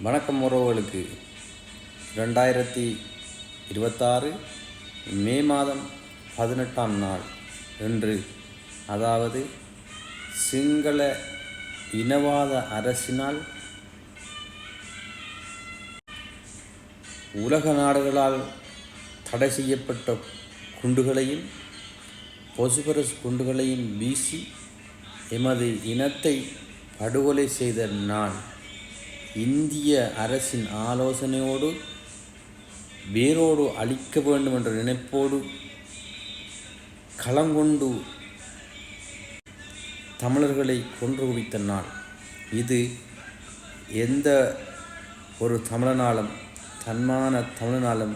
வணக்கம் உறவுகளுக்கு. 2026 மே மாதம் 18ஆம் நாள் என்று, அதாவது சிங்கள இனவாத அரசினால் உலக நாடுகளால் தடை செய்யப்பட்ட குண்டுகளையும் பொசுபரஸ் குண்டுகளையும் வீசி எமது இனத்தை படுகொலை செய்த நாள், இந்திய அரசின் ஆலோசனையோடு வேரோடு அழிக்க வேண்டும் என்ற நினைப்போடு களங்கொண்டு தமிழர்களை கொன்று குவித்த நாள் இது. எந்த ஒரு தமிழனாலும், தன்மான தமிழனாலும்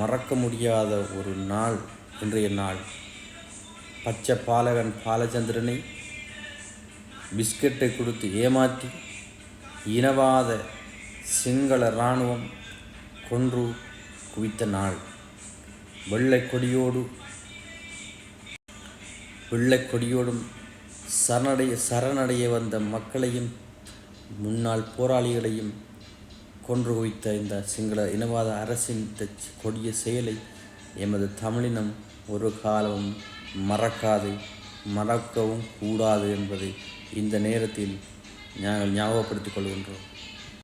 மறக்க முடியாத ஒரு நாள் இன்றைய நாள். பச்சை பாலகன் பாலச்சந்திரனை பிஸ்கெட்டை கொடுத்து ஏமாற்றி இனவாத சிங்கள இராணுவம் கொன்று குவித்த நாள். வெள்ளை கொடியோடும் சரணடைய வந்த மக்களையும் முன்னாள் போராளிகளையும் கொன்று குவித்த இந்த சிங்கள இனவாத அரசின் கொடிய செயலை எமது தமிழினம் ஒரு காலமும் மறக்கவும் கூடாது என்பதை இந்த நேரத்தில் நாங்கள் ஞாபகப்படுத்திக் கொள்கின்றோம்.